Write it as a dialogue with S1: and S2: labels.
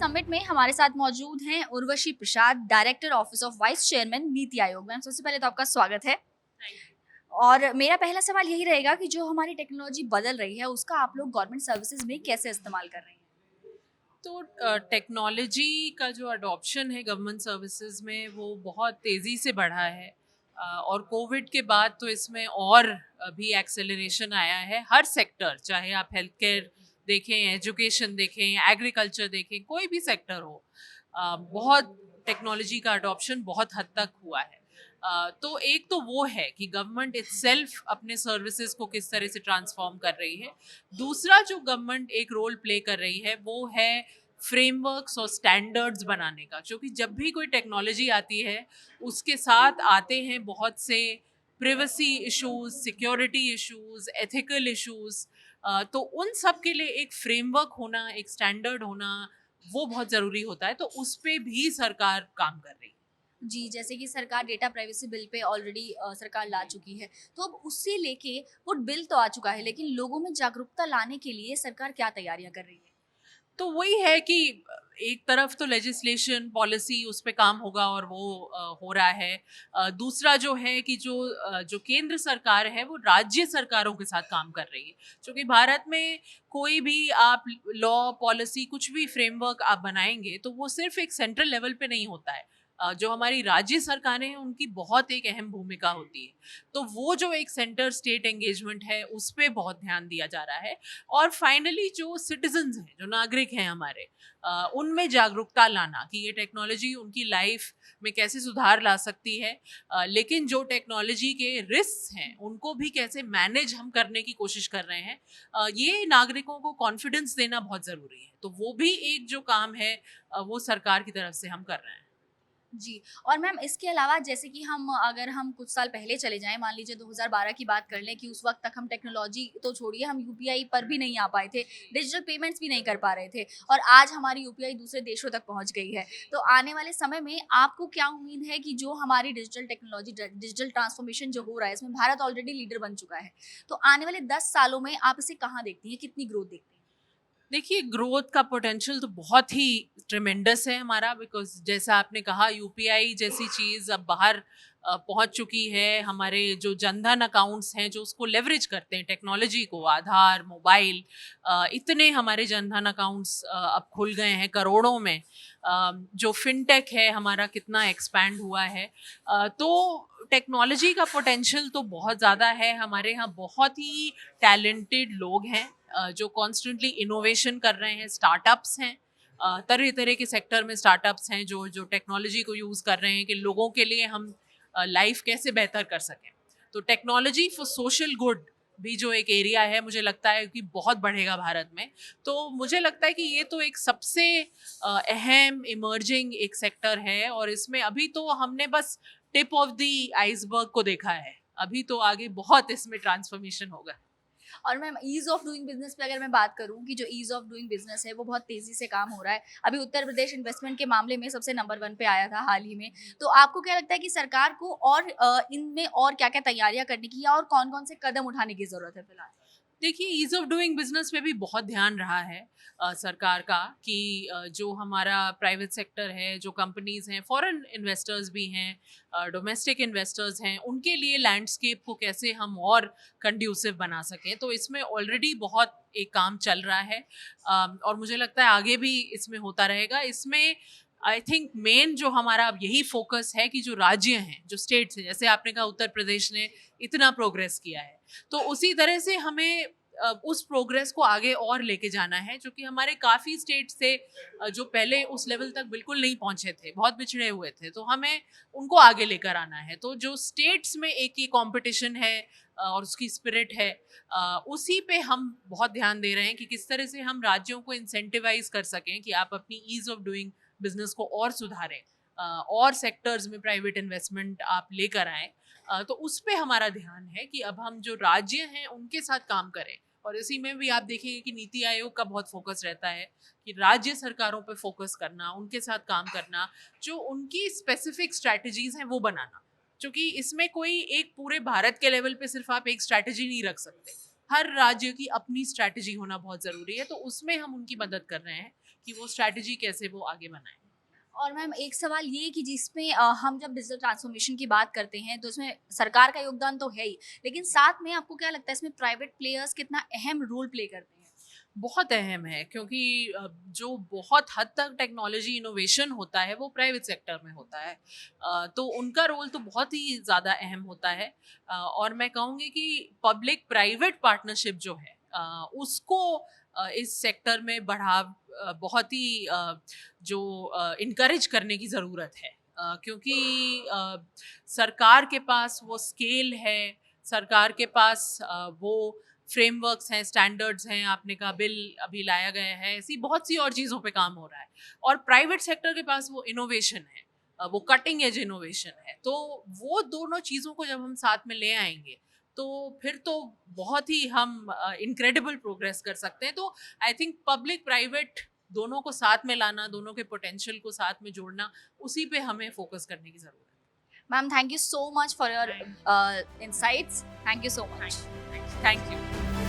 S1: Summit में हमारे साथ मौजूद हैं Urvashi Prasad, director office of vice chairman NITI Aayog. Ma'am, सबसे पहले तो आपका स्वागत है। और मेरा पहला सवाल यही रहेगा कि जो हमारी टेक्नोलॉजी बदल रही है, उसका आप लोग गवर्नमेंट सर्विसेज में कैसे इस्तेमाल कर रहे हैं?
S2: तो टेक्नोलॉजी का जो अडॉप्शन है गवर्नमेंट सर्विसेज में वो बहुत तेज़ी से बढ़ा है। और कोविड के बाद तो इसमें और भी एक्सेलरेशन आया है। हर सेक्टर, चाहे आप हेल्थ केयर देखें, एजुकेशन देखें, एग्रीकल्चर देखें, कोई भी सेक्टर हो, बहुत टेक्नोलॉजी का अडॉप्शन बहुत हद तक हुआ है। तो एक तो वो है कि गवर्नमेंट इटसेल्फ अपने सर्विसेज को किस तरह से ट्रांसफॉर्म कर रही है। दूसरा जो गवर्नमेंट एक रोल प्ले कर रही है वो है फ्रेमवर्क्स और स्टैंडर्ड्स बनाने का, क्योंकि जब भी कोई टेक्नोलॉजी आती है उसके साथ आते हैं बहुत से privacy issues, security issues, ethical issues. तो उन सब के लिए एक फ्रेमवर्क होना, एक स्टैंडर्ड होना, वो बहुत ज़रूरी होता है। तो उस पे भी सरकार काम कर रही है।
S1: जी, जैसे कि सरकार data privacy bill pay already सरकार ला चुकी है। तो अब उससे लेके वो बिल तो आ चुका है, लेकिन लोगों में जागरूकता लाने के लिए सरकार क्या तैयारियां कर रही है?
S2: तो वही है कि एक तरफ तो लेजिस्लेशन पॉलिसी उस पे काम होगा और वो हो रहा है। दूसरा जो है कि जो केंद्र सरकार है वो राज्य सरकारों के साथ काम कर रही है, क्योंकि भारत में कोई भी आप लॉ पॉलिसी कुछ भी फ्रेमवर्क आप बनाएंगे तो वो सिर्फ एक सेंट्रल लेवल पे नहीं होता है। जो हमारी राज्य सरकारें हैं उनकी बहुत एक अहम भूमिका होती है। तो वो जो एक सेंटर स्टेट एंगेजमेंट है उस पर बहुत ध्यान दिया जा रहा है। और फाइनली जो सिटीजन्स हैं, जो नागरिक हैं हमारे, उनमें जागरूकता लाना कि ये टेक्नोलॉजी उनकी लाइफ में कैसे सुधार ला सकती है। लेकिन जो टेक्नोलॉजी के रिस्क हैं उनको भी कैसे मैनेज हम करने की कोशिश कर रहे हैं। ये नागरिकों को कॉन्फिडेंस देना बहुत ज़रूरी है। तो वो भी एक जो काम है वो सरकार की तरफ से हम कर रहे हैं।
S1: जी। और मैम, इसके अलावा जैसे कि अगर हम कुछ साल पहले चले जाएँ, मान लीजिए 2012 की बात कर लें कि उस वक़्त तक हम टेक्नोलॉजी तो छोड़िए, हम यूपीआई पर भी नहीं आ पाए थे, डिजिटल पेमेंट्स भी नहीं कर पा रहे थे और आज हमारी यूपीआई दूसरे देशों तक पहुँच गई है। तो आने वाले समय में आपको क्या उम्मीद है कि जो हमारी डिजिटल टेक्नोलॉजी डिजिटल ट्रांसफॉर्मेशन जो हो रहा है, इसमें भारत ऑलरेडी लीडर बन चुका है। तो आने वाले 10 सालों में आप इसे कहाँ देखती हैं? कितनी ग्रोथ देखती हैं?
S2: देखिए, ग्रोथ का पोटेंशियल तो बहुत ही ट्रिमेंडस है हमारा, बिकॉज जैसा आपने कहा यूपीआई जैसी चीज़ अब बाहर पहुंच चुकी है। हमारे जो जनधन अकाउंट्स हैं जो उसको लेवरेज करते हैं टेक्नोलॉजी को, आधार, मोबाइल, इतने हमारे जनधन अकाउंट्स अब खुल गए हैं करोड़ों में। जो फिनटेक है हमारा कितना एक्सपैंड हुआ है। तो टेक्नोलॉजी का पोटेंशियल तो बहुत ज़्यादा है। हमारे यहाँ बहुत ही टैलेंटेड लोग हैं जो कॉन्स्टेंटली इनोवेशन कर रहे हैं। स्टार्टअप्स हैं, तरह तरह के सेक्टर में स्टार्टअप्स हैं जो जो टेक्नोलॉजी को यूज़ कर रहे हैं कि लोगों के लिए हम लाइफ कैसे बेहतर कर सकें। तो टेक्नोलॉजी फॉर सोशल गुड भी जो एक एरिया है, मुझे लगता है कि बहुत बढ़ेगा भारत में। तो मुझे लगता है कि ये तो एक सबसे अहम इमर्जिंग एक सेक्टर है और इसमें अभी तो हमने बस टिप ऑफ द आइसबर्ग को देखा है। अभी तो आगे बहुत इसमें ट्रांसफॉर्मेशन होगा।
S1: और ma'am, ease of doing business पे अगर मैं बात करूँ कि जो ईज़ ऑफ डूइंग बिज़नेस है वो बहुत तेज़ी से काम हो रहा है। अभी उत्तर प्रदेश इन्वेस्टमेंट के मामले में सबसे नंबर 1 पे आया था हाल ही में। तो आपको क्या लगता है कि सरकार को और इनमें और क्या-क्या तैयारियाँ करने की या और कौन-कौन से कदम उठाने की ज़रूरत है फिलहाल?
S2: देखिए, ईज़ ऑफ डूइंग बिज़नेस पे भी बहुत ध्यान रहा है सरकार का कि जो हमारा प्राइवेट सेक्टर है, जो कंपनीज़ हैं, फॉरेन इन्वेस्टर्स भी हैं, डोमेस्टिक इन्वेस्टर्स हैं, उनके लिए लैंडस्केप को कैसे हम और कंड्यूसिव बना सकें। तो इसमें ऑलरेडी बहुत एक काम चल रहा है। और मुझे लगता है आगे भी इसमें होता रहेगा। इसमें आई थिंक मेन जो हमारा अब यही फोकस है कि जो राज्य हैं, जो स्टेट्स हैं, जैसे आपने कहा उत्तर प्रदेश ने इतना प्रोग्रेस किया है, तो उसी तरह से हमें उस प्रोग्रेस को आगे और लेके जाना है, जो कि हमारे काफ़ी स्टेट्स थे जो पहले उस लेवल तक बिल्कुल नहीं पहुंचे थे, बहुत पिछड़े हुए थे। तो हमें उनको आगे लेकर आना है। तो जो स्टेट्स में एक ही कंपटीशन है और उसकी स्पिरिट है, उसी पे हम बहुत ध्यान दे रहे हैं कि किस तरह से हम राज्यों को इंसेंटिवाइज कर सकें कि आप अपनी ईज ऑफ डूइंग बिजनेस को और सुधारें, और सेक्टर्स में प्राइवेट इन्वेस्टमेंट आप लेकर आएँ। तो उस पे हमारा ध्यान है कि अब हम जो राज्य हैं उनके साथ काम करें। और इसी में भी आप देखेंगे कि नीति आयोग का बहुत फोकस रहता है कि राज्य सरकारों पे फोकस करना, उनके साथ काम करना, जो उनकी स्पेसिफिक स्ट्रैटेजीज हैं वो बनाना। क्योंकि इसमें कोई एक पूरे भारत के लेवल पे सिर्फ आप एक स्ट्रैटेजी नहीं रख सकते। हर राज्य की अपनी स्ट्रैटेजी होना बहुत ज़रूरी है। तो उसमें हम उनकी मदद कर रहे हैं कि वो स्ट्रैटेजी कैसे वो आगे बनाए।
S1: और मैम एक सवाल ये कि जिसमें हम जब डिजिटल ट्रांसफॉर्मेशन की बात करते हैं तो इसमें सरकार का योगदान तो है ही, लेकिन साथ में आपको क्या लगता है इसमें प्राइवेट प्लेयर्स कितना अहम रोल प्ले करते हैं?
S2: बहुत अहम है, क्योंकि जो बहुत हद तक टेक्नोलॉजी इनोवेशन होता है वो प्राइवेट सेक्टर में होता है। तो उनका रोल तो बहुत ही ज़्यादा अहम होता है। और मैं कहूँगी कि पब्लिक प्राइवेट पार्टनरशिप जो है उसको इस सेक्टर में बहुत ही जो इनकरेज करने की ज़रूरत है। क्योंकि सरकार के पास वो स्केल है, सरकार के पास वो फ्रेमवर्क्स हैं, स्टैंडर्ड्स हैं, आपने कहा बिल अभी लाया गया है, ऐसी बहुत सी और चीज़ों पे काम हो रहा है। और प्राइवेट सेक्टर के पास वो इनोवेशन है, वो कटिंग एज इनोवेशन है। तो वो दोनों चीज़ों को जब हम साथ में ले आएंगे तो फिर तो बहुत ही हम इनक्रेडिबल प्रोग्रेस कर सकते हैं। तो आई थिंक पब्लिक प्राइवेट दोनों को साथ में लाना, दोनों के पोटेंशियल को साथ में जोड़ना, उसी पे हमें फोकस करने की ज़रूरत है।
S1: Ma'am thank you so much for your insights, thank you so much.
S2: Thank you.